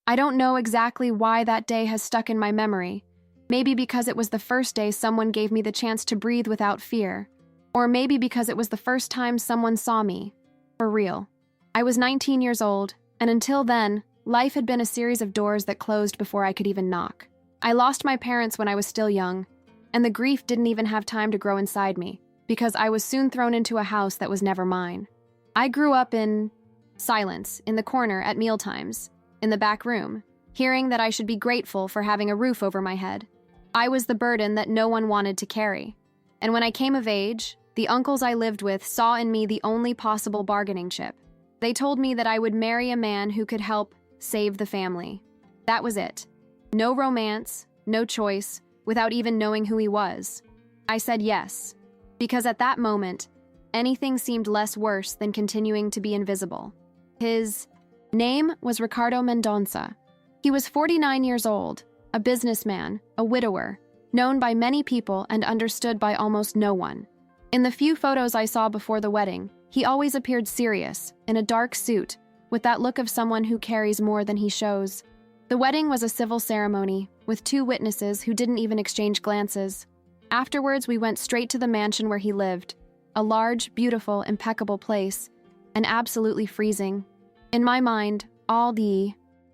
I don't know exactly why that day has stuck in my memory. Maybe because it was the first day someone gave me the chance to breathe without fear. Or maybe because it was the first time someone saw me. For real. I was 19 years old, and until then, life had been a series of doors that closed before I could even knock. I lost my parents when I was still young, and the grief didn't even have time to grow inside me, because I was soon thrown into a house that was never mine. I grew up in silence, in the corner at mealtimes, in the back room, hearing that I should be grateful for having a roof over my head. I was the burden that no one wanted to carry. And when I came of age, the uncles I lived with saw in me the only possible bargaining chip. They told me that I would marry a man who could help save the family. That was it. No romance, no choice, without even knowing who he was. I said yes, because at that moment, anything seemed less worse than continuing to be invisible. His name was Ricardo Mendonça. He was 49 years old, a businessman, a widower, known by many people and understood by almost no one. In the few photos I saw before the wedding, he always appeared serious, in a dark suit, with that look of someone who carries more than he shows. The wedding was a civil ceremony, with 2 witnesses who didn't even exchange glances. Afterwards, we went straight to the mansion where he lived, a large, beautiful, impeccable place, and absolutely freezing. In my mind, all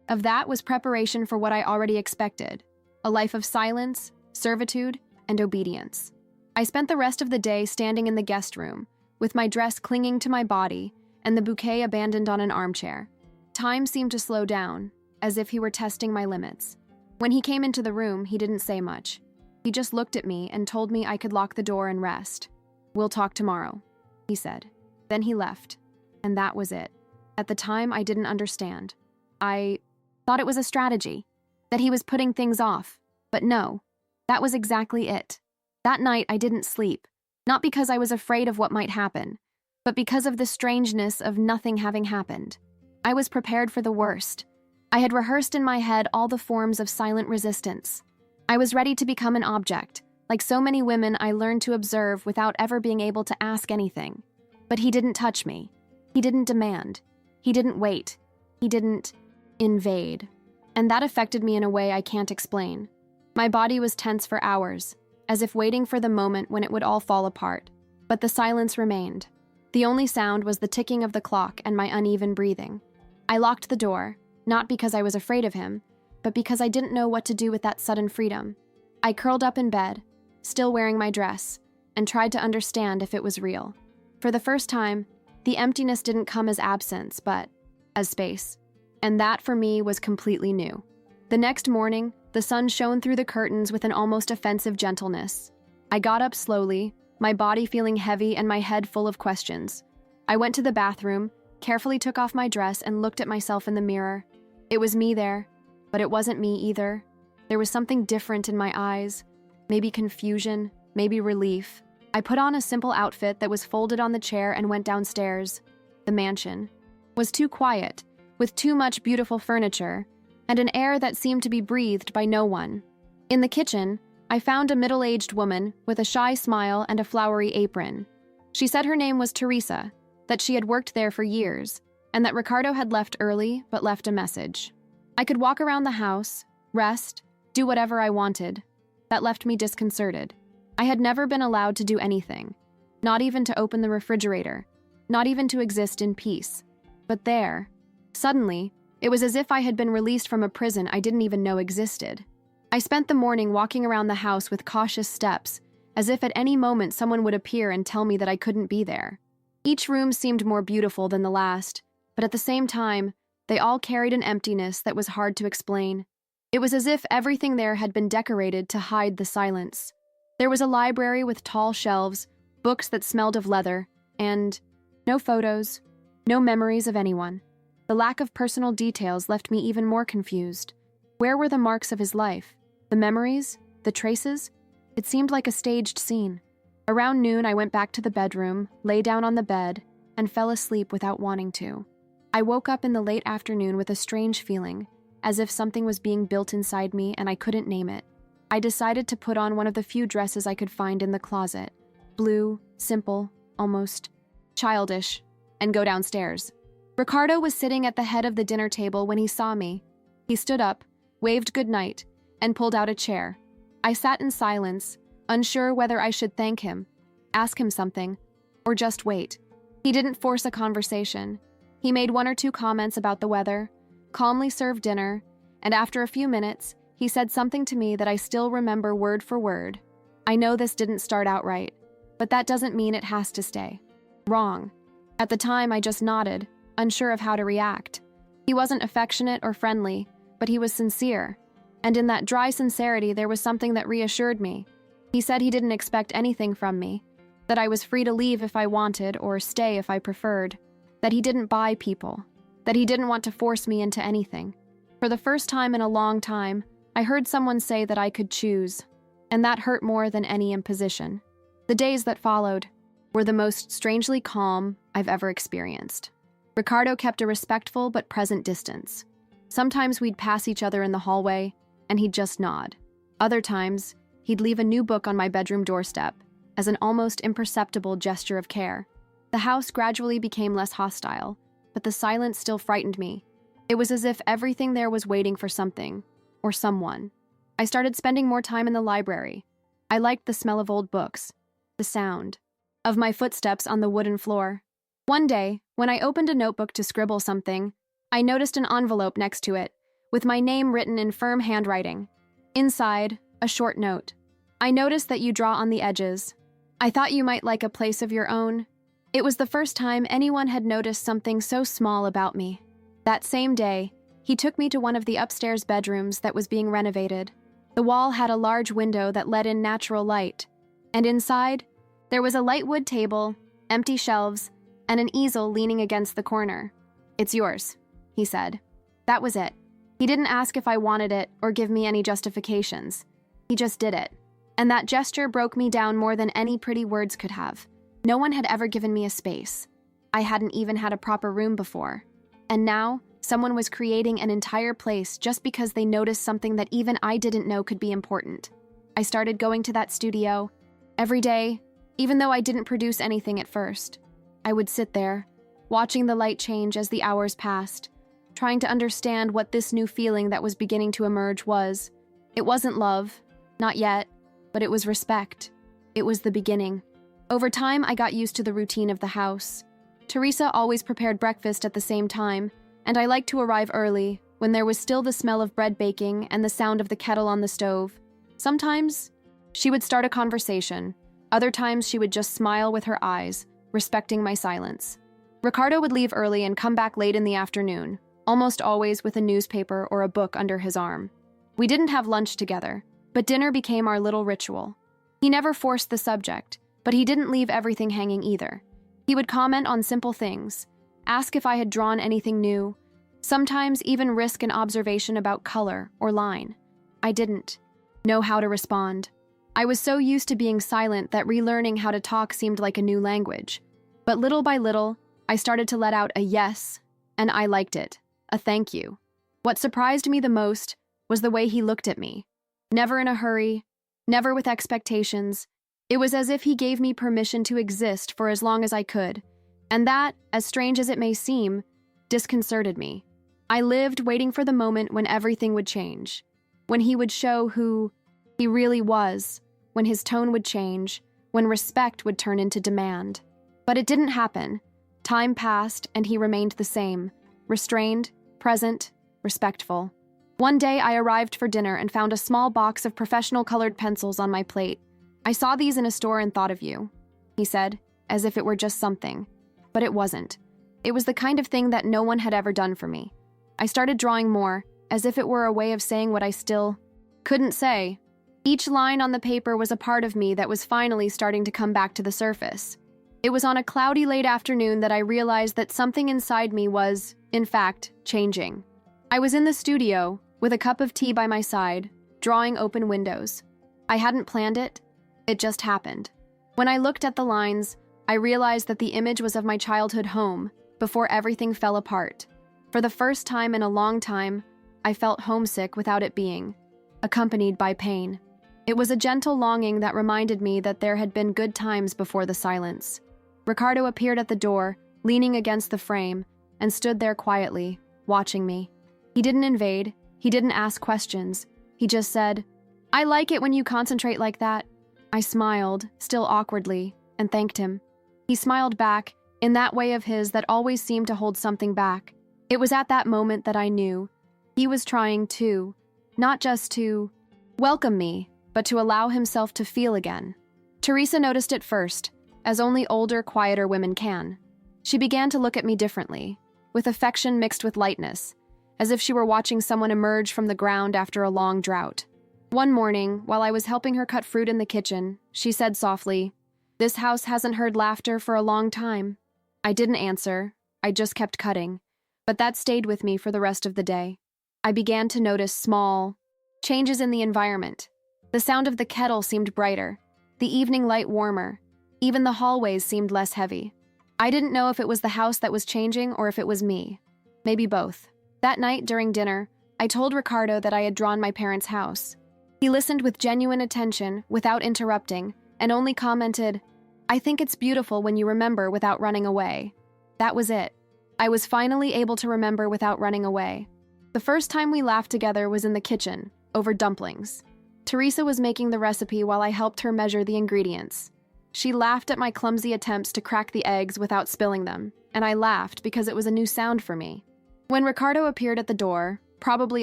of that was preparation for what I already expected, a life of silence, servitude, and obedience. I spent the rest of the day standing in the guest room, with my dress clinging to my body and the bouquet abandoned on an armchair. Time seemed to slow down, as if he were testing my limits. When he came into the room, he didn't say much. He just looked at me and told me I could lock the door and rest. "We'll talk tomorrow," he said. Then he left, and that was it. At the time, I didn't understand. I thought it was a strategy, that he was putting things off. But no, that was exactly it. That night, I didn't sleep, not because I was afraid of what might happen, but because of the strangeness of nothing having happened. I was prepared for the worst. I had rehearsed in my head all the forms of silent resistance. I was ready to become an object. Like so many women, I learned to observe without ever being able to ask anything. But he didn't touch me. He didn't demand. He didn't wait. He didn't invade. And that affected me in a way I can't explain. My body was tense for hours, as if waiting for the moment when it would all fall apart. But the silence remained. The only sound was the ticking of the clock and my uneven breathing. I locked the door, not because I was afraid of him, but because I didn't know what to do with that sudden freedom. I curled up in bed, still wearing my dress, and tried to understand if it was real. For the first time, the emptiness didn't come as absence, but as space. And that, for me, was completely new. The next morning, the sun shone through the curtains with an almost offensive gentleness. I got up slowly, my body feeling heavy and my head full of questions. I went to the bathroom, carefully took off my dress, and looked at myself in the mirror. It was me there, but it wasn't me either. There was something different in my eyes, maybe confusion, maybe relief. I put on a simple outfit that was folded on the chair and went downstairs. The mansion was too quiet, with too much beautiful furniture, and an air that seemed to be breathed by no one. In the kitchen, I found a middle-aged woman with a shy smile and a flowery apron. She said her name was Teresa, that she had worked there for years, and that Ricardo had left early but left a message. I could walk around the house, rest, do whatever I wanted. That left me disconcerted. I had never been allowed to do anything, not even to open the refrigerator, not even to exist in peace. But there, suddenly, it was as if I had been released from a prison I didn't even know existed. I spent the morning walking around the house with cautious steps, as if at any moment someone would appear and tell me that I couldn't be there. Each room seemed more beautiful than the last, but at the same time, they all carried an emptiness that was hard to explain. It was as if everything there had been decorated to hide the silence. There was a library with tall shelves, books that smelled of leather, and no photos, no memories of anyone. The lack of personal details left me even more confused. Where were the marks of his life? The memories? The traces? It seemed like a staged scene. Around noon, I went back to the bedroom, lay down on the bed, and fell asleep without wanting to. I woke up in the late afternoon with a strange feeling, as if something was being built inside me and I couldn't name it. I decided to put on one of the few dresses I could find in the closet, blue, simple, almost childish, and go downstairs. Ricardo was sitting at the head of the dinner table when he saw me. He stood up, waved goodnight, and pulled out a chair. I sat in silence, unsure whether I should thank him, ask him something, or just wait. He didn't force a conversation. He made one or two comments about the weather, calmly served dinner, and after a few minutes, he said something to me that I still remember word for word. I know this didn't start out right, but that doesn't mean it has to stay. Wrong. At the time, I just nodded, unsure of how to react. He wasn't affectionate or friendly, but he was sincere. And in that dry sincerity, there was something that reassured me. He said he didn't expect anything from me, that I was free to leave if I wanted or stay if I preferred, that he didn't buy people, that he didn't want to force me into anything. For the first time in a long time, I heard someone say that I could choose, and that hurt more than any imposition. The days that followed were the most strangely calm I've ever experienced. Ricardo kept a respectful but present distance. Sometimes we'd pass each other in the hallway, and he'd just nod. Other times, he'd leave a new book on my bedroom doorstep as an almost imperceptible gesture of care. The house gradually became less hostile, but the silence still frightened me. It was as if everything there was waiting for something, or someone. I started spending more time in the library. I liked the smell of old books, the sound of my footsteps on the wooden floor. One day, when I opened a notebook to scribble something, I noticed an envelope next to it, with my name written in firm handwriting. Inside, a short note. I noticed that you draw on the edges. I thought you might like a place of your own. It was the first time anyone had noticed something so small about me. That same day, he took me to one of the upstairs bedrooms that was being renovated. The wall had a large window that let in natural light, and inside, there was a light wood table, empty shelves, and an easel leaning against the corner. "It's yours," he said. That was it. He didn't ask if I wanted it or give me any justifications. He just did it. And that gesture broke me down more than any pretty words could have. No one had ever given me a space. I hadn't even had a proper room before. And now, someone was creating an entire place just because they noticed something that even I didn't know could be important. I started going to that studio every day, even though I didn't produce anything at first. I would sit there, watching the light change as the hours passed, trying to understand what this new feeling that was beginning to emerge was. It wasn't love, not yet, but it was respect. It was the beginning. Over time, I got used to the routine of the house. Teresa always prepared breakfast at the same time, and I liked to arrive early, when there was still the smell of bread baking and the sound of the kettle on the stove. Sometimes, she would start a conversation. Other times, she would just smile with her eyes, respecting my silence. Ricardo would leave early and come back late in the afternoon, almost always with a newspaper or a book under his arm. We didn't have lunch together, but dinner became our little ritual. He never forced the subject, but he didn't leave everything hanging either. He would comment on simple things, ask if I had drawn anything new, sometimes even risk an observation about color or line. I didn't know how to respond. I was so used to being silent that relearning how to talk seemed like a new language. But little by little, I started to let out a yes, and I liked it, a thank you. What surprised me the most was the way he looked at me. Never in a hurry, never with expectations. It was as if he gave me permission to exist for as long as I could, and that, as strange as it may seem, disconcerted me. I lived waiting for the moment when everything would change, when he would show who he really was, when his tone would change, when respect would turn into demand. But it didn't happen. Time passed, and he remained the same, restrained, present, respectful. One day, I arrived for dinner and found a small box of professional colored pencils on my plate. "I saw these in a store and thought of you," he said, as if it were just something. But it wasn't. It was the kind of thing that no one had ever done for me. I started drawing more, as if it were a way of saying what I still couldn't say. Each line on the paper was a part of me that was finally starting to come back to the surface. It was on a cloudy late afternoon that I realized that something inside me was, in fact, changing. I was in the studio, with a cup of tea by my side, drawing open windows. I hadn't planned it. It just happened. When I looked at the lines, I realized that the image was of my childhood home, before everything fell apart. For the first time in a long time, I felt homesick without it being, accompanied by pain. It was a gentle longing that reminded me that there had been good times before the silence. Ricardo appeared at the door, leaning against the frame, and stood there quietly, watching me. He didn't invade, He didn't ask questions. He just said, "I like it when you concentrate like that." I smiled, still awkwardly, and thanked him. He smiled back, in that way of his that always seemed to hold something back. It was at that moment that I knew he was trying to, not just to welcome me, but to allow himself to feel again. Teresa noticed it first, as only older, quieter women can. She began to look at me differently, with affection mixed with lightness, as if she were watching someone emerge from the ground after a long drought. One morning, while I was helping her cut fruit in the kitchen, she said softly, "This house hasn't heard laughter for a long time." I didn't answer, I just kept cutting, but that stayed with me for the rest of the day. I began to notice small changes in the environment. The sound of the kettle seemed brighter, the evening light warmer, even the hallways seemed less heavy. I didn't know if it was the house that was changing or if it was me. Maybe both. That night during dinner, I told Ricardo that I had drawn my parents' house. He listened with genuine attention, without interrupting, and only commented, "I think it's beautiful when you remember without running away." That was it. I was finally able to remember without running away. The first time we laughed together was in the kitchen, over dumplings. Teresa was making the recipe while I helped her measure the ingredients. She laughed at my clumsy attempts to crack the eggs without spilling them, and I laughed because it was a new sound for me. When Ricardo appeared at the door, probably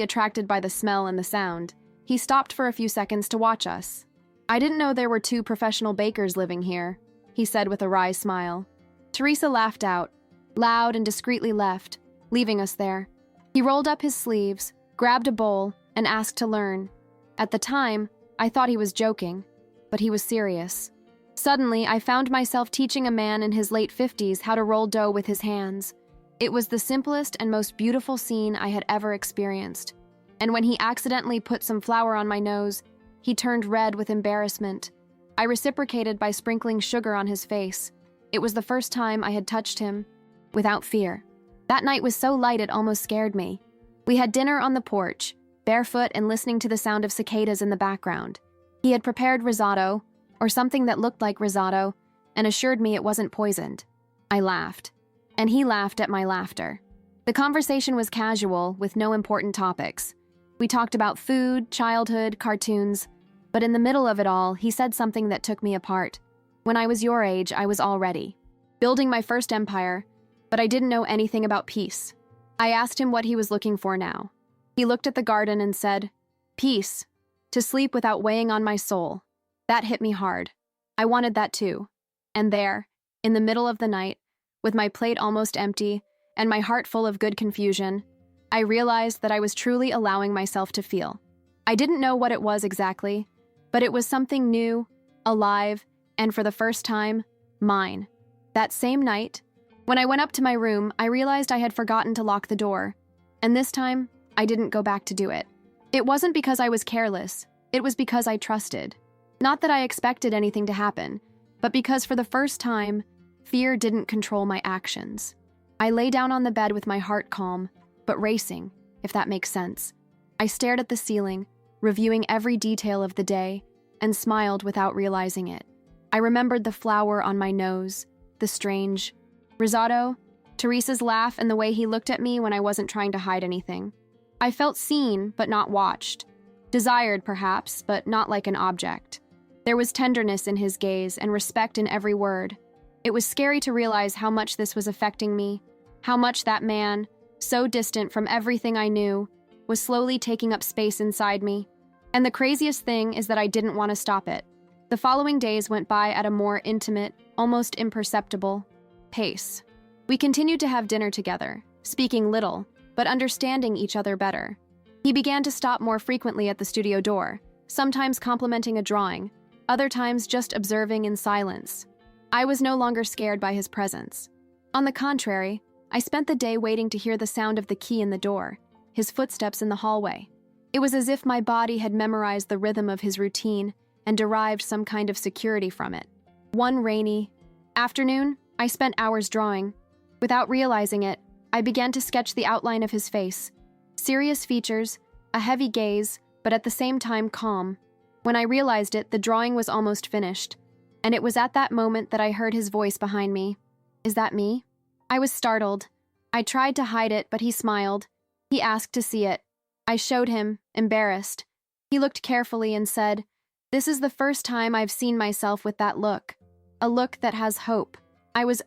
attracted by the smell and the sound, he stopped for a few seconds to watch us. "I didn't know there were 2 professional bakers living here," he said with a wry smile. Teresa laughed out, loud and discreetly left, leaving us there. He rolled up his sleeves, grabbed a bowl, and asked to learn. At the time, I thought he was joking, but he was serious. Suddenly, I found myself teaching a man in his late 50s how to roll dough with his hands. It was the simplest and most beautiful scene I had ever experienced. And when he accidentally put some flour on my nose, he turned red with embarrassment. I reciprocated by sprinkling sugar on his face. It was the first time I had touched him without fear. That night was so light it almost scared me. We had dinner on the porch, barefoot and listening to the sound of cicadas in the background. He had prepared risotto, or something that looked like risotto, and assured me it wasn't poisoned. I laughed, and he laughed at my laughter. The conversation was casual, with no important topics. We talked about food, childhood, cartoons, but in the middle of it all, he said something that took me apart. "When I was your age, I was already building my first empire, but I didn't know anything about peace." I asked him what he was looking for now. He looked at the garden and said, "Peace, to sleep without weighing on my soul." That hit me hard. I wanted that too. And there, in the middle of the night, with my plate almost empty and my heart full of good confusion, I realized that I was truly allowing myself to feel. I didn't know what it was exactly, but it was something new, alive, and for the first time, mine. That same night, when I went up to my room, I realized I had forgotten to lock the door, and this time, I didn't go back to do it. It wasn't because I was careless, it was because I trusted. Not that I expected anything to happen, but because for the first time, fear didn't control my actions. I lay down on the bed with my heart calm, but racing, if that makes sense. I stared at the ceiling, reviewing every detail of the day, and smiled without realizing it. I remembered the flour on my nose, the strange risotto, Teresa's laugh, and the way he looked at me when I wasn't trying to hide anything. I felt seen, but not watched. Desired, perhaps, but not like an object. There was tenderness in his gaze and respect in every word. It was scary to realize how much this was affecting me, how much that man, so distant from everything I knew, was slowly taking up space inside me. And the craziest thing is that I didn't want to stop it. The following days went by at a more intimate, almost imperceptible pace. We continued to have dinner together, speaking little, but understanding each other better. He began to stop more frequently at the studio door, sometimes complimenting a drawing, other times just observing in silence. I was no longer scared by his presence. On the contrary, I spent the day waiting to hear the sound of the key in the door, his footsteps in the hallway. It was as if my body had memorized the rhythm of his routine and derived some kind of security from it. One rainy afternoon, I spent hours drawing. Without realizing it, I began to sketch the outline of his face. Serious features, a heavy gaze, but at the same time calm. When I realized it, the drawing was almost finished, and it was at that moment that I heard his voice behind me. "Is that me?" I was startled. I tried to hide it, but he smiled. He asked to see it. I showed him, embarrassed. He looked carefully and said, "This is the first time I've seen myself with that look. A look that has hope." I was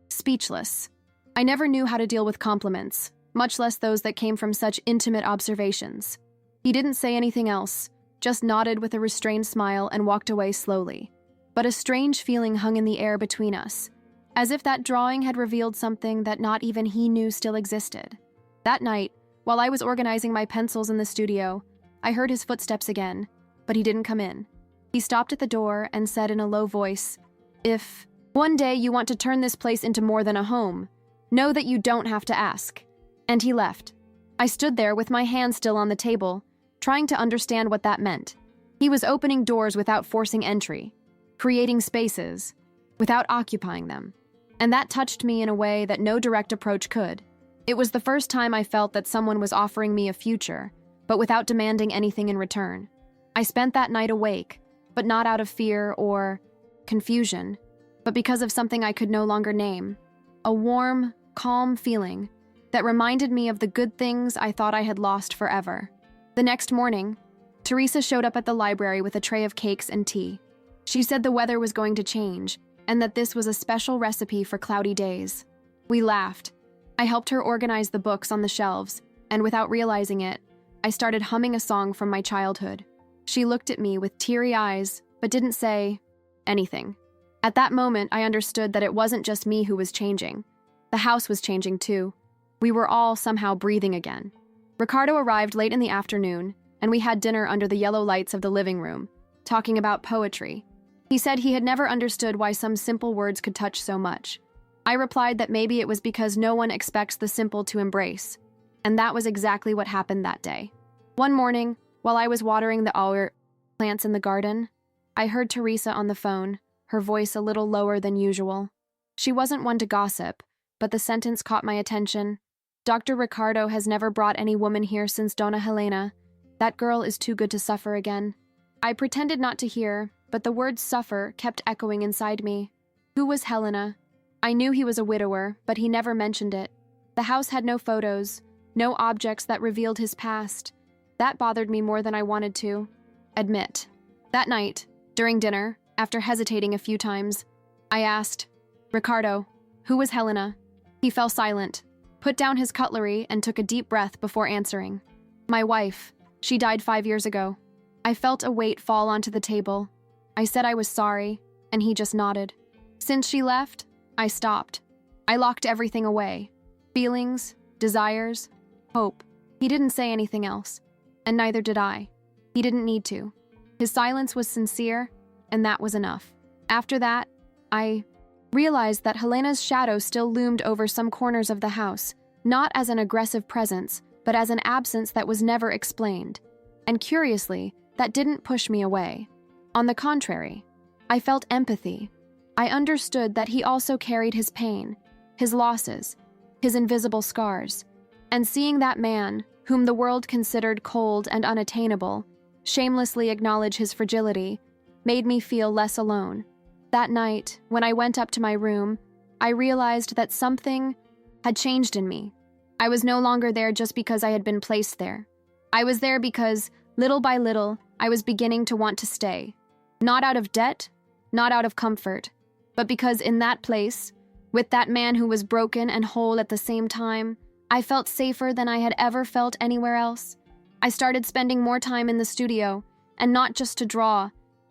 speechless. I never knew how to deal with compliments, much less those that came from such intimate observations. He didn't say anything else, just nodded with a restrained smile and walked away slowly. But a strange feeling hung in the air between us, as if that drawing had revealed something that not even he knew still existed. That night, while I was organizing my pencils in the studio, I heard his footsteps again, but he didn't come in. He stopped at the door and said in a low voice, "If one day you want to turn this place into more than a home, know that you don't have to ask." And he left. I stood there with my hand still on the table, trying to understand what that meant. He was opening doors without forcing entry, creating spaces without occupying them. And that touched me in a way that no direct approach could. It was the first time I felt that someone was offering me a future, but without demanding anything in return. I spent that night awake, but not out of fear or confusion, but because of something I could no longer name. A warm, calm feeling that reminded me of the good things I thought I had lost forever. The next morning, Teresa showed up at the library with a tray of cakes and tea. She said the weather was going to change, and that this was a special recipe for cloudy days. We laughed. I helped her organize the books on the shelves, and without realizing it, I started humming a song from my childhood. She looked at me with teary eyes, but didn't say anything. At that moment, I understood that it wasn't just me who was changing. The house was changing too. We were all somehow breathing again. Ricardo arrived late in the afternoon, and we had dinner under the yellow lights of the living room, talking about poetry. He said he had never understood why some simple words could touch so much. I replied that maybe it was because no one expects the simple to embrace, and that was exactly what happened that day. One morning, while I was watering the plants in the garden, I heard Teresa on the phone, her voice a little lower than usual. She wasn't one to gossip, but the sentence caught my attention. "Dr. Ricardo has never brought any woman here since Donna Helena. That girl is too good to suffer again." I pretended not to hear, but the word suffer kept echoing inside me. Who was Helena? I knew he was a widower, but he never mentioned it. The house had no photos, no objects that revealed his past. That bothered me more than I wanted to admit. That night, during dinner, after hesitating a few times, I asked, "Ricardo, who was Helena?" He fell silent, put down his cutlery, and took a deep breath before answering. "My wife. She died 5 years ago." I felt a weight fall onto the table. I said I was sorry, and he just nodded. Since she left, I stopped. I locked everything away. Feelings, desires, hope. He didn't say anything else, and neither did I. He didn't need to. His silence was sincere, and that was enough. After that, I realized that Helena's shadow still loomed over some corners of the house, not as an aggressive presence, but as an absence that was never explained. And curiously, that didn't push me away. On the contrary, I felt empathy. I understood that he also carried his pain, his losses, his invisible scars. And seeing that man, whom the world considered cold and unattainable, shamelessly acknowledge his fragility, made me feel less alone. That night, when I went up to my room, I realized that something had changed in me. I was no longer there just because I had been placed there. I was there because, little by little, I was beginning to want to stay. Not out of debt, not out of comfort, but because in that place, with that man who was broken and whole at the same time, I felt safer than I had ever felt anywhere else. I started spending more time in the studio, and not just to draw.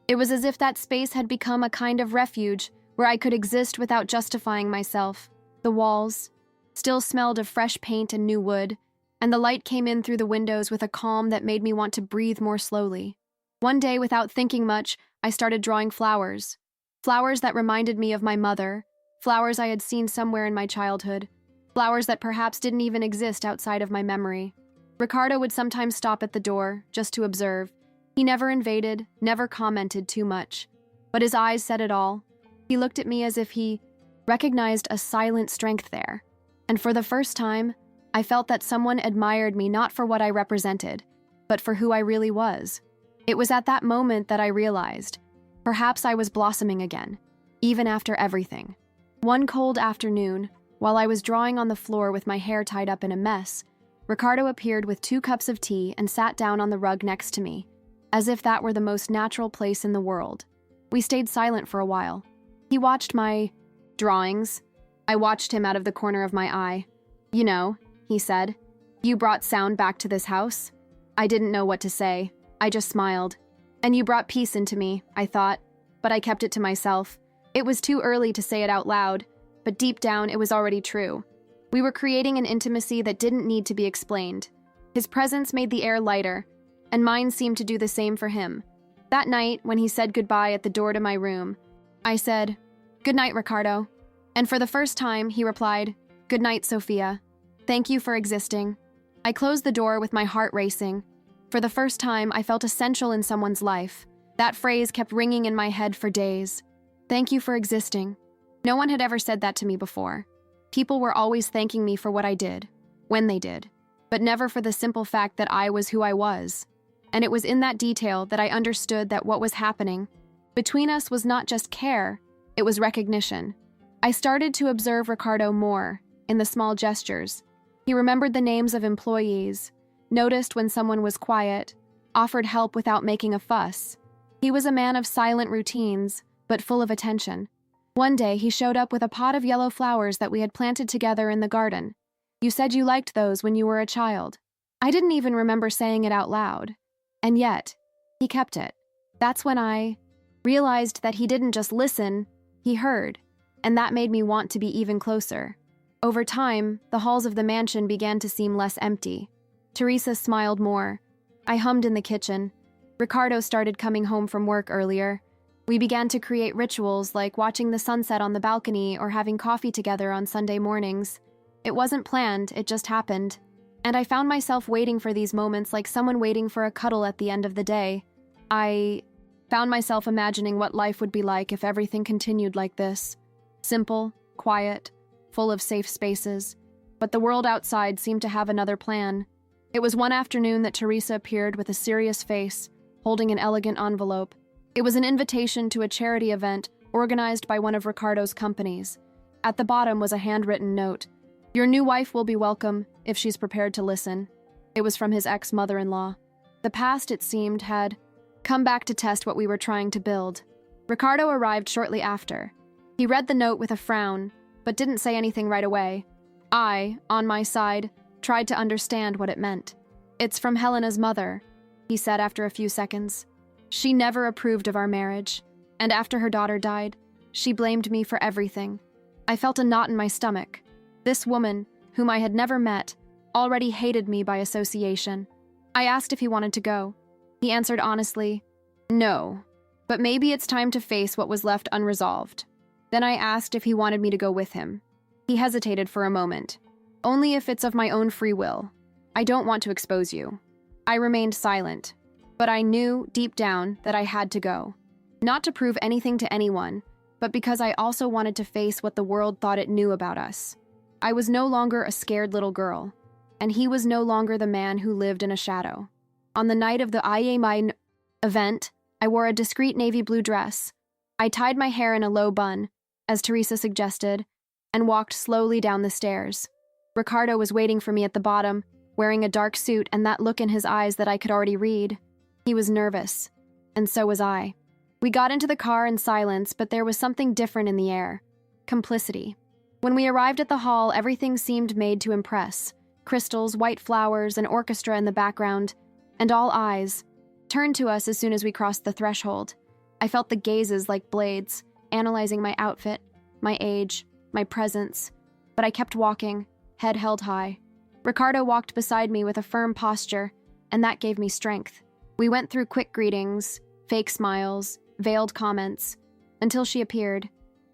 It was as if that space had become a kind of refuge where I could exist without justifying myself. The walls still smelled of fresh paint and new wood, and the light came in through the windows with a calm that made me want to breathe more slowly. One day, without thinking much, I started drawing flowers. Flowers that reminded me of my mother, flowers I had seen somewhere in my childhood, flowers that perhaps didn't even exist outside of my memory. Ricardo would sometimes stop at the door, just to observe. He never invaded, never commented too much. But his eyes said it all. He looked at me as if he recognized a silent strength there. And for the first time, I felt that someone admired me not for what I represented, but for who I really was. It was at that moment that I realized, perhaps I was blossoming again, even after everything. One cold afternoon, while I was drawing on the floor with my hair tied up in a mess, Ricardo appeared with 2 cups of tea and sat down on the rug next to me, as if that were the most natural place in the world. We stayed silent for a while. He watched my drawings. I watched him out of the corner of my eye. "You know," he said, "you brought sound back to this house." I didn't know what to say. I just smiled. "And you brought peace into me," I thought, but I kept it to myself. It was too early to say it out loud, but deep down it was already true. We were creating an intimacy that didn't need to be explained. His presence made the air lighter, and mine seemed to do the same for him. That night, when he said goodbye at the door to my room, I said, "Good night, Ricardo." And for the first time, he replied, "Good night, Sofia. Thank you for existing." I closed the door with my heart racing. For the first time, I felt essential in someone's life. That phrase kept ringing in my head for days. Thank you for existing. No one had ever said that to me before. People were always thanking me for what I did, when they did, but never for the simple fact that I was who I was. And it was in that detail that I understood that what was happening between us was not just care, it was recognition. I started to observe Ricardo more, in the small gestures. He remembered the names of employees, noticed when someone was quiet, offered help without making a fuss. He was a man of silent routines, but full of attention. One day, he showed up with a pot of yellow flowers that we had planted together in the garden. "You said you liked those when you were a child." I didn't even remember saying it out loud. And yet, he kept it. That's when I realized that he didn't just listen, he heard, and that made me want to be even closer. Over time, the halls of the mansion began to seem less empty. Teresa smiled more. I hummed in the kitchen. Ricardo started coming home from work earlier. We began to create rituals like watching the sunset on the balcony or having coffee together on Sunday mornings. It wasn't planned, it just happened. And I found myself waiting for these moments like someone waiting for a cuddle at the end of the day. I found myself imagining what life would be like if everything continued like this. Simple, quiet, full of safe spaces. But the world outside seemed to have another plan. It was one afternoon that Teresa appeared with a serious face, holding an elegant envelope. It was an invitation to a charity event organized by one of Ricardo's companies. At the bottom was a handwritten note. "Your new wife will be welcome, if she's prepared to listen." It was from his ex-mother-in-law. The past, it seemed, had come back to test what we were trying to build. Ricardo arrived shortly after. He read the note with a frown, but didn't say anything right away. I, on my side, tried to understand what it meant. "It's from Helena's mother," he said after a few seconds. "She never approved of our marriage, and after her daughter died, she blamed me for everything." I felt a knot in my stomach. This woman, whom I had never met, already hated me by association. I asked if he wanted to go. He answered honestly, "No, but maybe it's time to face what was left unresolved." Then I asked if he wanted me to go with him. He hesitated for a moment. "Only if it's of my own free will. I don't want to expose you." I remained silent, but I knew deep down that I had to go. Not to prove anything to anyone, but because I also wanted to face what the world thought it knew about us. I was no longer a scared little girl, and he was no longer the man who lived in a shadow. On the night of the IAMI event, I wore a discreet navy blue dress. I tied my hair in a low bun, as Teresa suggested, and walked slowly down the stairs. Ricardo was waiting for me at the bottom, wearing a dark suit and that look in his eyes that I could already read. He was nervous, and so was I. We got into the car in silence, but there was something different in the air. Complicity. When we arrived at the hall, everything seemed made to impress. Crystals, white flowers, an orchestra in the background, and all eyes turned to us as soon as we crossed the threshold. I felt the gazes like blades, analyzing my outfit, my age, my presence, but I kept walking, head held high. Ricardo walked beside me with a firm posture, and that gave me strength. We went through quick greetings, fake smiles, veiled comments, until she appeared,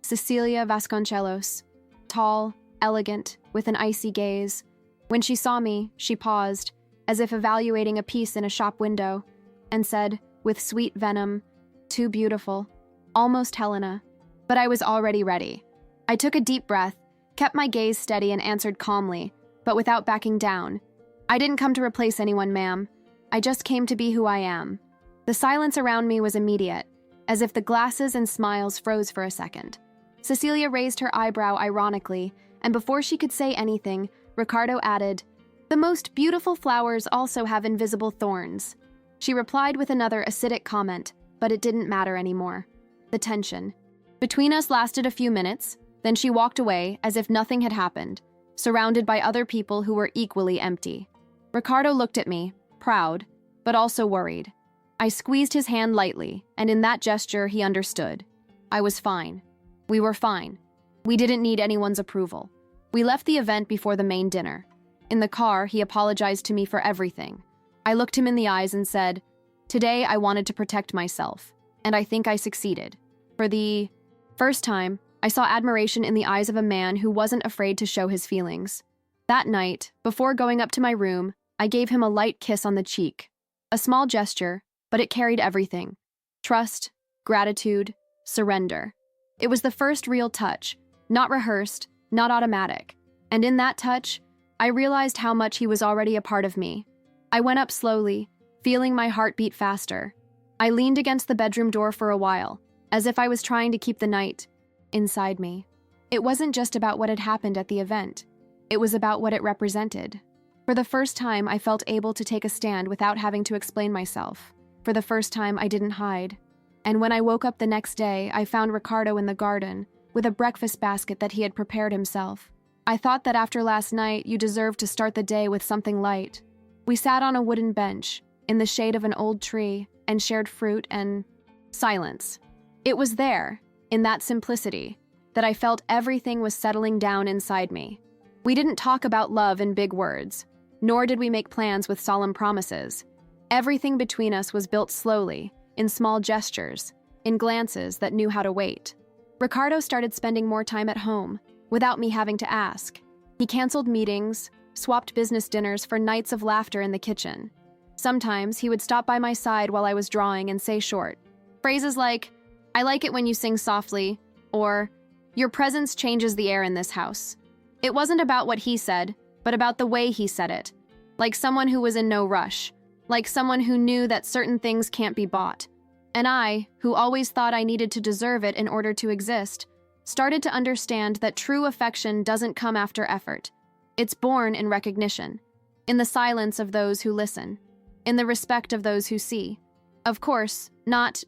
Cecilia Vasconcelos, tall, elegant, with an icy gaze. When she saw me, she paused, as if evaluating a piece in a shop window, and said, with sweet venom, "Too beautiful, almost Helena." But I was already ready. I took a deep breath, kept my gaze steady, and answered calmly, but without backing down. "I didn't come to replace anyone, ma'am. I just came to be who I am." The silence around me was immediate, as if the glasses and smiles froze for a second. Cecilia raised her eyebrow ironically, and before she could say anything, Ricardo added, The most beautiful flowers also have invisible thorns. She replied with another acidic comment, but it didn't matter anymore. The tension between us lasted a few minutes, then she walked away as if nothing had happened, surrounded by other people who were equally empty. Ricardo looked at me, proud, but also worried. I squeezed his hand lightly, and in that gesture he understood. I was fine. We were fine. We didn't need anyone's approval. We left the event before the main dinner. In the car, he apologized to me for everything. I looked him in the eyes and said, "Today I wanted to protect myself, and I think I succeeded." For the first time, I saw admiration in the eyes of a man who wasn't afraid to show his feelings. That night, before going up to my room, I gave him a light kiss on the cheek. A small gesture, but it carried everything. Trust, gratitude, surrender. It was the first real touch, not rehearsed, not automatic. And in that touch, I realized how much he was already a part of me. I went up slowly, feeling my heart beat faster. I leaned against the bedroom door for a while, as if I was trying to keep the night inside me. It wasn't just about what had happened at the event. It was about what it represented. For the first time, I felt able to take a stand without having to explain myself. For the first time, I didn't hide. And when I woke up the next day, I found Ricardo in the garden, with a breakfast basket that he had prepared himself. I thought that after last night, you deserved to start the day with something light. We sat on a wooden bench, in the shade of an old tree, and shared fruit and silence. It was there, in that simplicity, that I felt everything was settling down inside me. We didn't talk about love in big words, nor did we make plans with solemn promises. Everything between us was built slowly, in small gestures, in glances that knew how to wait. Ricardo started spending more time at home, without me having to ask. He canceled meetings, swapped business dinners for nights of laughter in the kitchen. Sometimes he would stop by my side while I was drawing and say short phrases like, "I like it when you sing softly," or "Your presence changes the air in this house." It wasn't about what he said, but about the way he said it, like someone who was in no rush, like someone who knew that certain things can't be bought. And I, who always thought I needed to deserve it in order to exist, started to understand that true affection doesn't come after effort. It's born in recognition, in the silence of those who listen, in the respect of those who see. Of course, not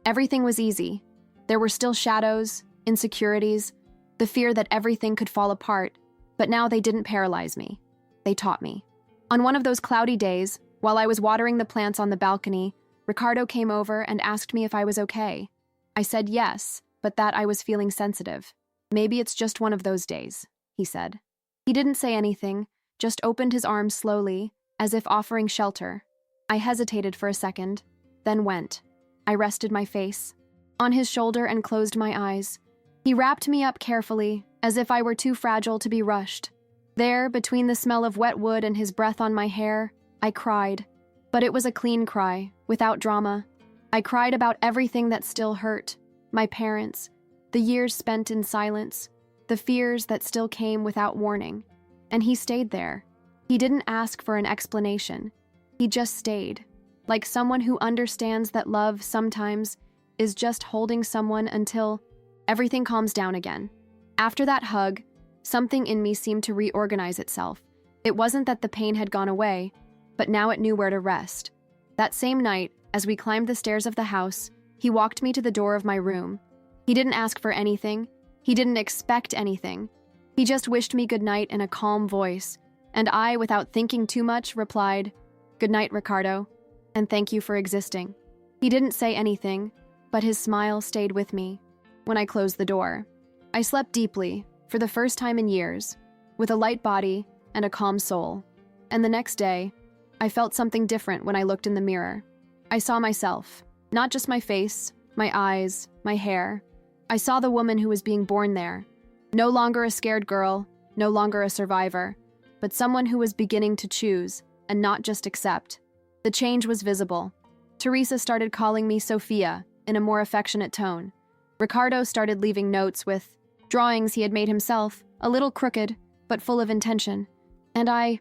everything was easy. There were still shadows, insecurities, the fear that everything could fall apart, but now they didn't paralyze me. They taught me. On one of those cloudy days, while I was watering the plants on the balcony, Ricardo came over and asked me if I was okay. I said yes, but that I was feeling sensitive. "Maybe it's just one of those days," he said. He didn't say anything, just opened his arms slowly, as if offering shelter. I hesitated for a second, then went. I rested my face on his shoulder and closed my eyes. He wrapped me up carefully, as if I were too fragile to be rushed. There, between the smell of wet wood and his breath on my hair, I cried. But it was a clean cry, without drama. I cried about everything that still hurt. My parents, the years spent in silence, the fears that still came without warning. And he stayed there. He didn't ask for an explanation. He just stayed, like someone who understands that love sometimes is just holding someone until everything calms down again. After that hug, something in me seemed to reorganize itself. It wasn't that the pain had gone away, but now it knew where to rest. That same night, as we climbed the stairs of the house, he walked me to the door of my room. He didn't ask for anything. He didn't expect anything. He just wished me good night in a calm voice, and I, without thinking too much, replied, "Good night, Ricardo, and thank you for existing." He didn't say anything, but his smile stayed with me. When I closed the door, I slept deeply, for the first time in years, with a light body and a calm soul. And the next day, I felt something different when I looked in the mirror. I saw myself, not just my face, my eyes, my hair. I saw the woman who was being born there. No longer a scared girl, no longer a survivor, but someone who was beginning to choose and not just accept. The change was visible. Teresa started calling me Sofia in a more affectionate tone. Ricardo started leaving notes with drawings he had made himself, a little crooked, but full of intention. And I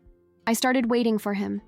started waiting for him.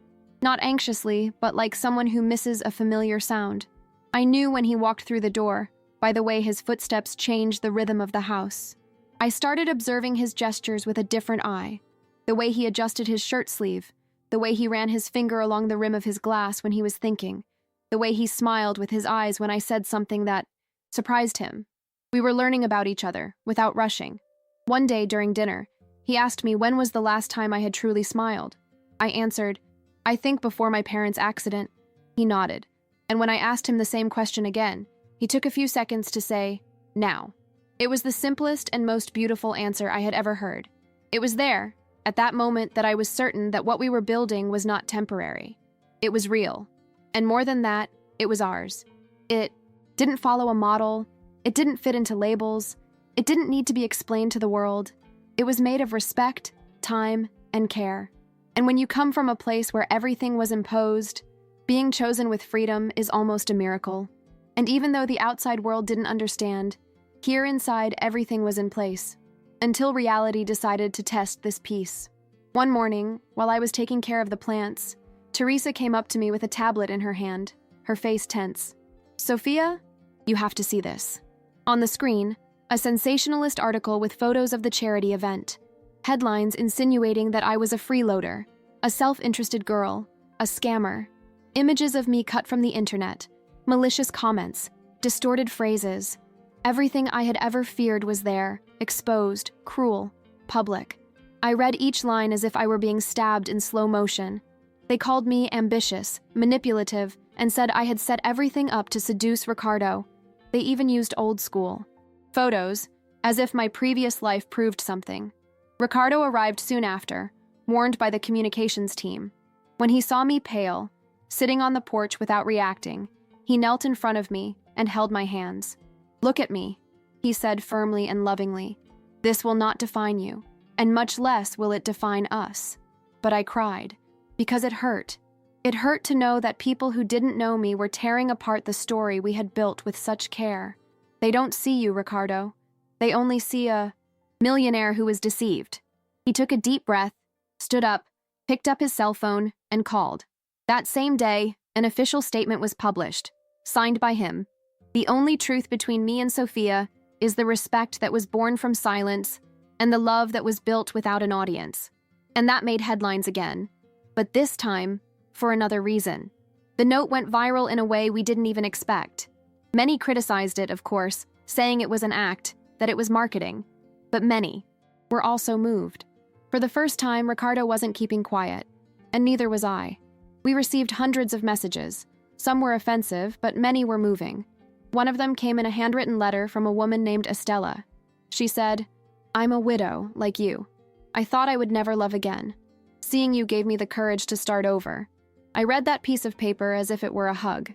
Not anxiously, but like someone who misses a familiar sound. I knew when he walked through the door, by the way his footsteps changed the rhythm of the house. I started observing his gestures with a different eye. The way he adjusted his shirt sleeve, The way he ran his finger along the rim of his glass when he was thinking. The way he smiled with his eyes when I said something that surprised him. We were learning about each other, without rushing. One day during dinner, he asked me when was the last time I had truly smiled. I answered, I think before my parents' accident. He nodded, and when I asked him the same question again, he took a few seconds to say, now. It was the simplest and most beautiful answer I had ever heard. It was there, at that moment, that I was certain that what we were building was not temporary. It was real. And more than that, it was ours. It didn't follow a model. It didn't fit into labels. It didn't need to be explained to the world. It was made of respect, time, and care. And when you come from a place where everything was imposed, being chosen with freedom is almost a miracle. And even though the outside world didn't understand, here inside everything was in place. Until reality decided to test this peace. One morning, while I was taking care of the plants, Teresa came up to me with a tablet in her hand, her face tense. Sofia, you have to see this. On the screen, a sensationalist article with photos of the charity event. Headlines insinuating that I was a freeloader, a self-interested girl, a scammer. Images of me cut from the internet, malicious comments, distorted phrases. Everything I had ever feared was there, exposed, cruel, public. I read each line as if I were being stabbed in slow motion. They called me ambitious, manipulative, and said I had set everything up to seduce Ricardo. They even used old school photos, as if my previous life proved something. Ricardo arrived soon after, warned by the communications team. When he saw me pale, sitting on the porch without reacting, he knelt in front of me and held my hands. Look at me, he said firmly and lovingly. This will not define you, and much less will it define us. But I cried, because it hurt. It hurt to know that people who didn't know me were tearing apart the story we had built with such care. They don't see you, Ricardo. They only see a millionaire who was deceived. He took a deep breath, stood up, picked up his cell phone, and called. That same day, an official statement was published, signed by him. The only truth between me and Sofia is the respect that was born from silence and the love that was built without an audience. And that made headlines again. But this time, for another reason. The note went viral in a way we didn't even expect. Many criticized it, of course, saying it was an act, that it was marketing. But many were also moved. For the first time, Ricardo wasn't keeping quiet, and neither was I. We received hundreds of messages. Some were offensive, but many were moving. One of them came in a handwritten letter from a woman named Estella. She said, I'm a widow, like you. I thought I would never love again. Seeing you gave me the courage to start over. I read that piece of paper as if it were a hug,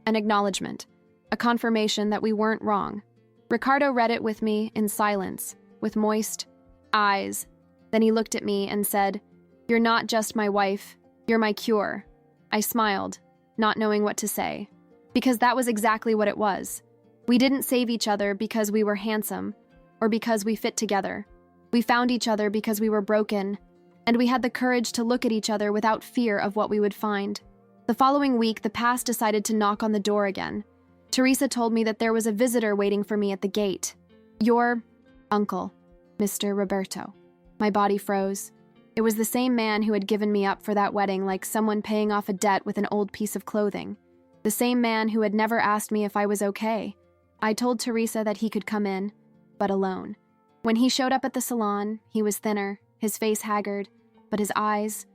an acknowledgement, a confirmation that we weren't wrong. Ricardo read it with me in silence, with moist eyes. Then he looked at me and said, You're not just my wife, you're my cure. I smiled, not knowing what to say. Because that was exactly what it was. We didn't save each other because we were handsome, or because we fit together. We found each other because we were broken, and we had the courage to look at each other without fear of what we would find. The following week, the past decided to knock on the door again. Teresa told me that there was a visitor waiting for me at the gate. Your uncle, Mr. Roberto. My body froze. It was the same man who had given me up for that wedding like someone paying off a debt with an old piece of clothing. The same man who had never asked me if I was okay. I told Teresa that he could come in, but alone. When he showed up at the salon, he was thinner, his face haggard, but his eyes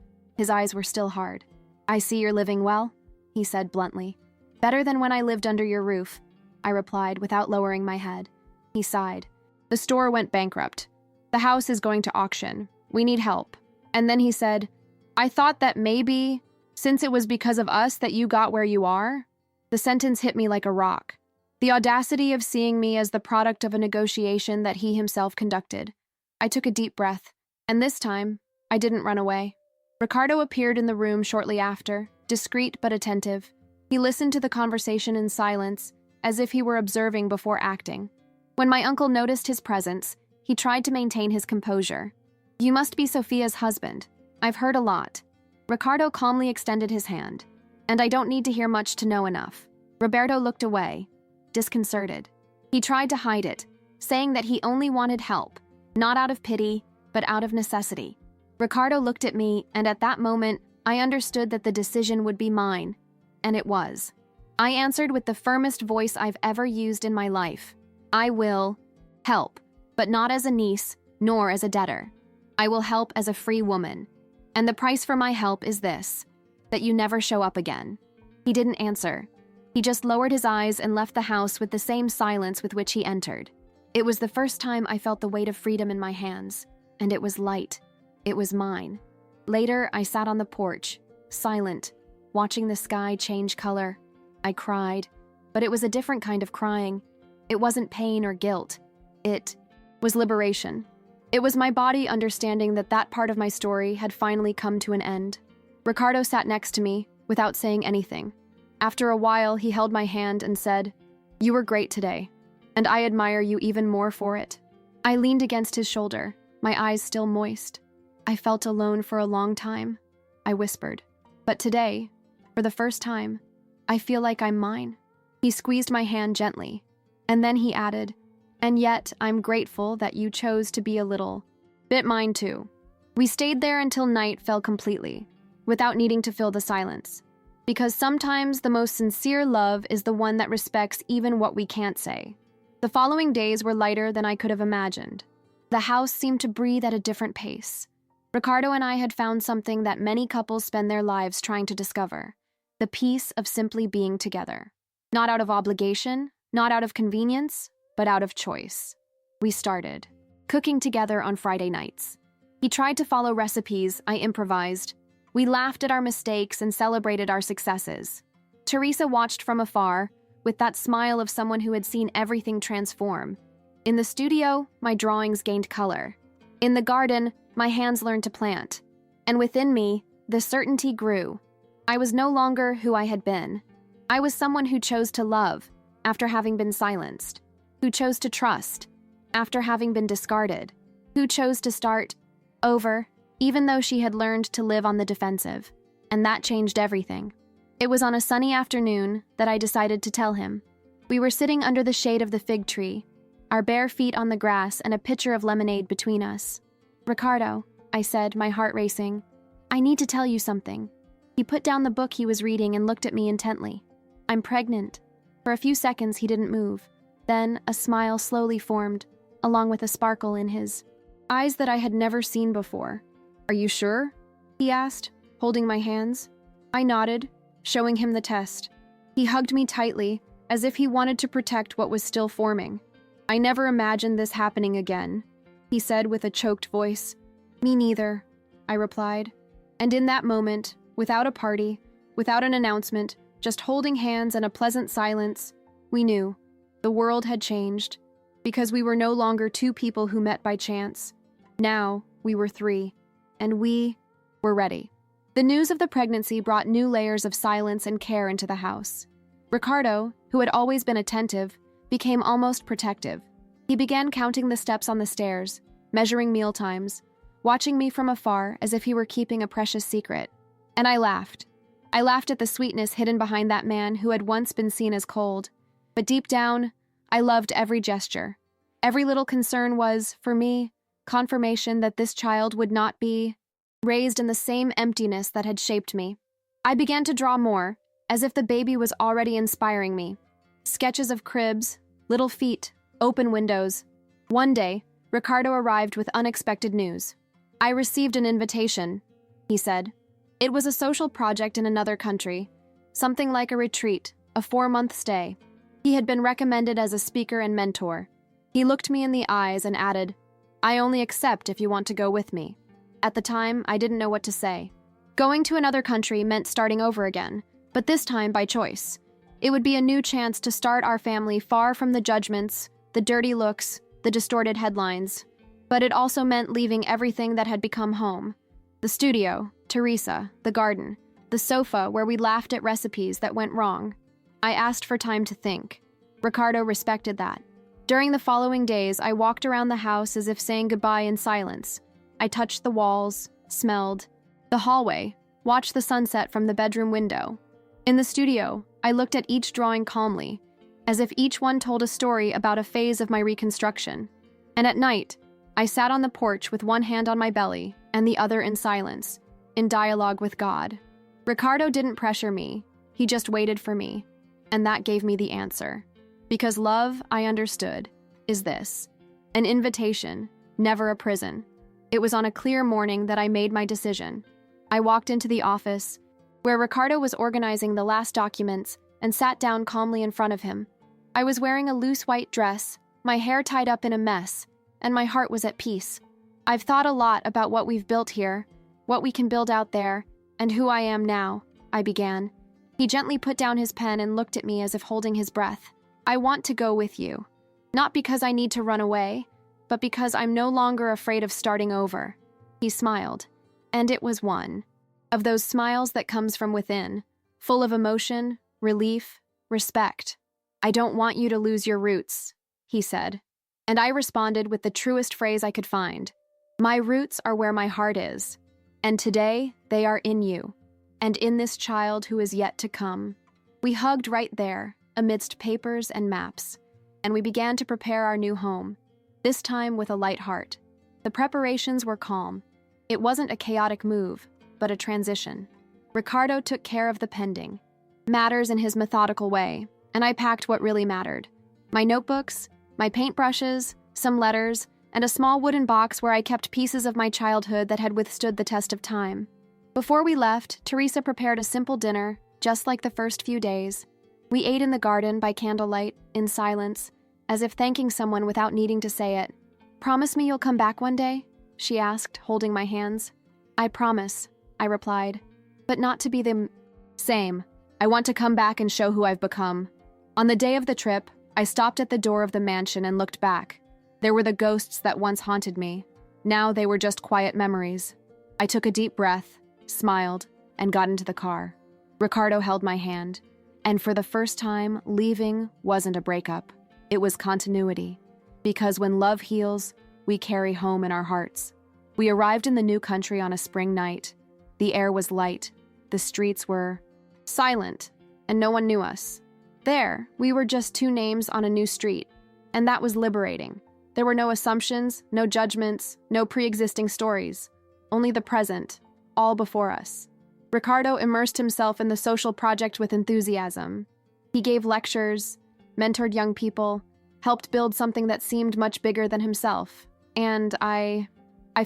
were still hard. I see you're living well, he said bluntly. Better than when I lived under your roof, I replied without lowering my head. He sighed. The store went bankrupt. The house is going to auction. We need help. And then he said, I thought that maybe, since it was because of us that you got where you are. The sentence hit me like a rock. The audacity of seeing me as the product of a negotiation that he himself conducted. I took a deep breath, and this time, I didn't run away. Ricardo appeared in the room shortly after, discreet but attentive. He listened to the conversation in silence, as if he were observing before acting. When my uncle noticed his presence, he tried to maintain his composure. You must be Sofia's husband. I've heard a lot. Ricardo calmly extended his hand. And I don't need to hear much to know enough. Roberto looked away, disconcerted. He tried to hide it, saying that he only wanted help, not out of pity, but out of necessity. Ricardo looked at me, and at that moment, I understood that the decision would be mine, and it was. I answered with the firmest voice I've ever used in my life. I will help, but not as a niece, nor as a debtor. I will help as a free woman. And the price for my help is this, that you never show up again. He didn't answer. He just lowered his eyes and left the house with the same silence with which he entered. It was the first time I felt the weight of freedom in my hands, and it was light. It was mine. Later, I sat on the porch, silent, watching the sky change color. I cried, but it was a different kind of crying. It wasn't pain or guilt. It was liberation. It was my body understanding that that part of my story had finally come to an end. Ricardo sat next to me, without saying anything. After a while, he held my hand and said, "You were great today, and I admire you even more for it." I leaned against his shoulder, my eyes still moist. I felt alone for a long time, I whispered. But today, for the first time, I feel like I'm mine. He squeezed my hand gently, and then he added, "And yet, I'm grateful that you chose to be a little bit mine too." We stayed there until night fell completely, without needing to fill the silence. Because sometimes the most sincere love is the one that respects even what we can't say. The following days were lighter than I could have imagined. The house seemed to breathe at a different pace. Ricardo and I had found something that many couples spend their lives trying to discover: the peace of simply being together. Not out of obligation, not out of convenience, but out of choice. We started cooking together on Friday nights. He tried to follow recipes, I improvised. We laughed at our mistakes and celebrated our successes. Teresa watched from afar, with that smile of someone who had seen everything transform. In the studio, my drawings gained color. In the garden, my hands learned to plant. And within me, the certainty grew. I was no longer who I had been. I was someone who chose to love, after having been silenced. Who chose to trust, after having been discarded. Who chose to start over, even though she had learned to live on the defensive. And that changed everything. It was on a sunny afternoon that I decided to tell him. We were sitting under the shade of the fig tree, our bare feet on the grass and a pitcher of lemonade between us. "Ricardo," I said, my heart racing, "I need to tell you something." He put down the book he was reading and looked at me intently. "I'm pregnant." For a few seconds, he didn't move. Then a smile slowly formed, along with a sparkle in his eyes that I had never seen before. "Are you sure?" he asked, holding my hands. I nodded, showing him the test. He hugged me tightly, as if he wanted to protect what was still forming. "I never imagined this happening again," he said with a choked voice. "Me neither," I replied. And in that moment, without a party, without an announcement, just holding hands and a pleasant silence, we knew the world had changed, because we were no longer two people who met by chance. Now we were three, and we were ready. The news of the pregnancy brought new layers of silence and care into the house. Ricardo, who had always been attentive, became almost protective. He began counting the steps on the stairs, measuring meal times, watching me from afar as if he were keeping a precious secret. And I laughed. I laughed at the sweetness hidden behind that man who had once been seen as cold. But deep down, I loved every gesture. Every little concern was, for me, confirmation that this child would not be raised in the same emptiness that had shaped me. I began to draw more, as if the baby was already inspiring me. Sketches of cribs, little feet, open windows. One day, Ricardo arrived with unexpected news. "I received an invitation," he said. It was a social project in another country, something like a retreat, a 4-month stay. He had been recommended as a speaker and mentor. He looked me in the eyes and added, "I only accept if you want to go with me." At the time, I didn't know what to say. Going to another country meant starting over again, but this time by choice. It would be a new chance to start our family far from the judgments, the dirty looks, the distorted headlines. But it also meant leaving everything that had become home. The studio, Teresa, the garden, the sofa where we laughed at recipes that went wrong. I asked for time to think. Ricardo respected that. During the following days, I walked around the house as if saying goodbye in silence. I touched the walls, smelled the hallway, watched the sunset from the bedroom window. In the studio, I looked at each drawing calmly, as if each one told a story about a phase of my reconstruction. And at night, I sat on the porch with one hand on my belly and the other in silence, in dialogue with God. Ricardo didn't pressure me, he just waited for me, and that gave me the answer. Because love, I understood, is this: an invitation, never a prison. It was on a clear morning that I made my decision. I walked into the office, where Ricardo was organizing the last documents, and sat down calmly in front of him. I was wearing a loose white dress, my hair tied up in a mess, and my heart was at peace. I've thought a lot about what we've built here, what we can build out there, and who I am now, I began. He gently put down his pen and looked at me as if holding his breath. I want to go with you. Not because I need to run away, but because I'm no longer afraid of starting over. He smiled, and it was one of those smiles that comes from within, full of emotion, relief, respect. I don't want you to lose your roots, he said. And I responded with the truest phrase I could find. My roots are where my heart is, and today they are in you, and in this child who is yet to come. We hugged right there, amidst papers and maps, and we began to prepare our new home, this time with a light heart. The preparations were calm. It wasn't a chaotic move, but a transition. Ricardo took care of the pending matters in his methodical way, and I packed what really mattered: my notebooks, my paintbrushes, some letters, and a small wooden box where I kept pieces of my childhood that had withstood the test of time. Before we left, Teresa prepared a simple dinner, just like the first few days. We ate in the garden by candlelight, in silence, as if thanking someone without needing to say it. "Promise me you'll come back one day?" she asked, holding my hands. "I promise," I replied, "but not to be the same. I want to come back and show who I've become." On the day of the trip, I stopped at the door of the mansion and looked back. There were the ghosts that once haunted me. Now they were just quiet memories. I took a deep breath, smiled, and got into the car. Ricardo held my hand, and for the first time, leaving wasn't a breakup. It was continuity. Because when love heals, we carry home in our hearts. We arrived in the new country on a spring night. The air was light, the streets were silent, and no one knew us. There, we were just two names on a new street, and that was liberating. There were no assumptions, no judgments, no pre-existing stories, only the present, all before us. Ricardo immersed himself in the social project with enthusiasm. He gave lectures, mentored young people, helped build something that seemed much bigger than himself. And I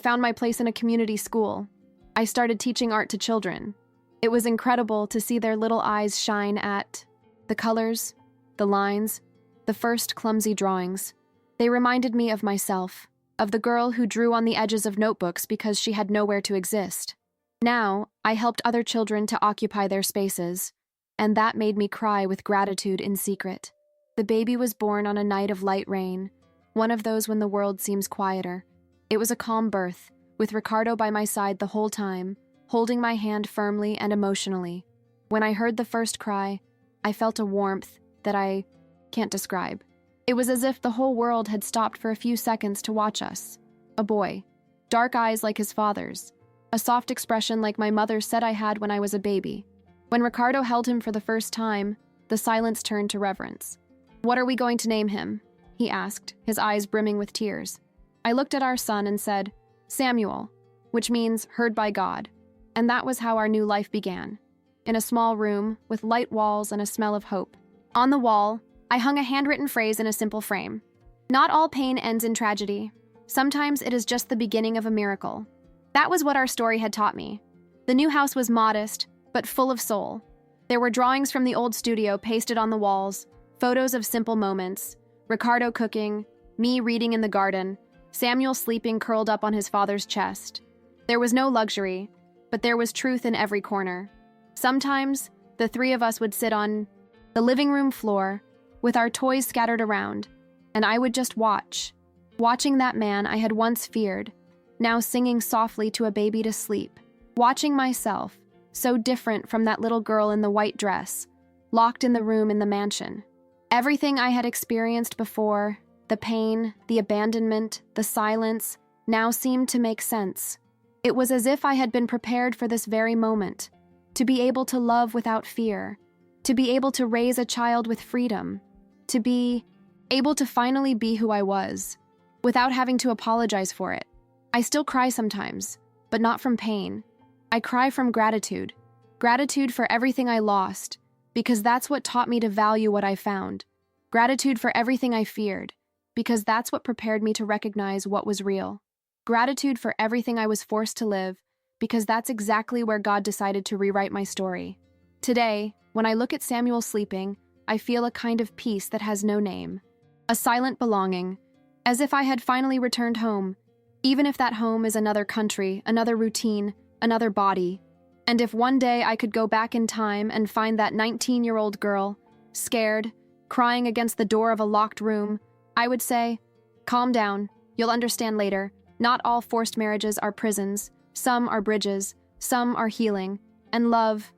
found my place in a community school. I started teaching art to children. It was incredible to see their little eyes shine at the colors, the lines, the first clumsy drawings. They reminded me of myself, of the girl who drew on the edges of notebooks because she had nowhere to exist. Now, I helped other children to occupy their spaces, and that made me cry with gratitude in secret. The baby was born on a night of light rain, one of those when the world seems quieter. It was a calm birth, with Ricardo by my side the whole time, holding my hand firmly and emotionally. When I heard the first cry, I felt a warmth that I can't describe. It was as if the whole world had stopped for a few seconds to watch us. A boy, dark eyes like his father's, a soft expression like my mother said I had when I was a baby. When Ricardo held him for the first time, the silence turned to reverence. "What are we going to name him?" he asked, his eyes brimming with tears. I looked at our son and said, "Samuel," which means heard by God. And that was how our new life began. In a small room, with light walls and a smell of hope. On the wall, I hung a handwritten phrase in a simple frame. "Not all pain ends in tragedy. Sometimes it is just the beginning of a miracle." That was what our story had taught me. The new house was modest, but full of soul. There were drawings from the old studio pasted on the walls, photos of simple moments, Ricardo cooking, me reading in the garden, Samuel sleeping curled up on his father's chest. There was no luxury, but there was truth in every corner. Sometimes, the three of us would sit on the living room floor, with our toys scattered around, and I would just watch, watching that man I had once feared, now singing softly to a baby to sleep, watching myself, so different from that little girl in the white dress, locked in the room in the mansion. Everything I had experienced before, the pain, the abandonment, the silence, now seemed to make sense. It was as if I had been prepared for this very moment, to be able to love without fear, to be able to raise a child with freedom, to be able to finally be who I was, without having to apologize for it. I still cry sometimes, but not from pain. I cry from gratitude. Gratitude for everything I lost, because that's what taught me to value what I found. Gratitude for everything I feared, because that's what prepared me to recognize what was real. Gratitude for everything I was forced to live, because that's exactly where God decided to rewrite my story. Today, when I look at Samuel sleeping, I feel a kind of peace that has no name. A silent belonging, as if I had finally returned home, even if that home is another country, another routine, another body. And if one day I could go back in time and find that 19-year-old girl, scared, crying against the door of a locked room, I would say, "Calm down, you'll understand later. Not all forced marriages are prisons, some are bridges, some are healing, and love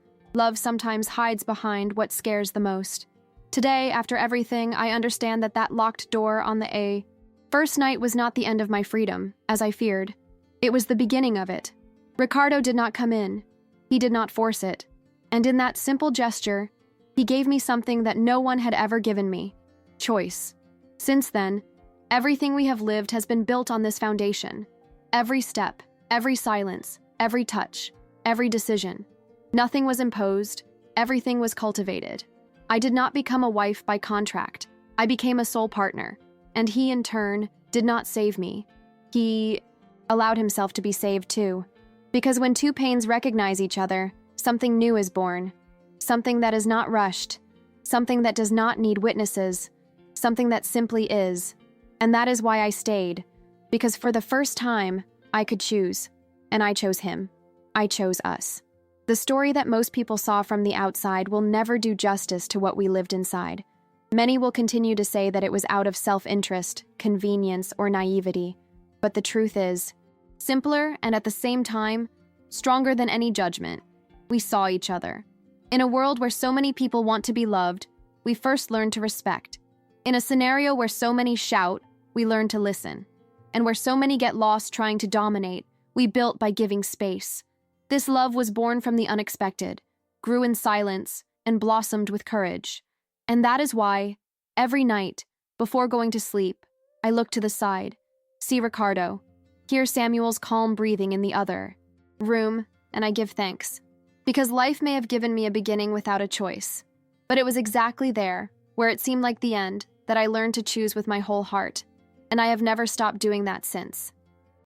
sometimes hides behind what scares the most." Today, after everything, I understand that that locked door on the first night was not the end of my freedom, as I feared. It was the beginning of it. Ricardo did not come in. He did not force it. And in that simple gesture, he gave me something that no one had ever given me: choice. Since then, everything we have lived has been built on this foundation. Every step, every silence, every touch, every decision. Nothing was imposed, everything was cultivated. I did not become a wife by contract. I became a soul partner, and he, in turn, did not save me. He allowed himself to be saved too. Because when two pains recognize each other, something new is born. Something that is not rushed. Something that does not need witnesses. Something that simply is. And that is why I stayed. Because for the first time, I could choose. And I chose him. I chose us. The story that most people saw from the outside will never do justice to what we lived inside. Many will continue to say that it was out of self-interest, convenience, or naivety. But the truth is, simpler and at the same time, stronger than any judgment, we saw each other. In a world where so many people want to be loved, we first learned to respect. In a scenario where so many shout, we learned to listen. And where so many get lost trying to dominate, we built by giving space. This love was born from the unexpected, grew in silence, and blossomed with courage. And that is why, every night, before going to sleep, I look to the side, see Ricardo, hear Samuel's calm breathing in the other room, and I give thanks. Because life may have given me a beginning without a choice. But it was exactly there, where it seemed like the end, that I learned to choose with my whole heart. And I have never stopped doing that since.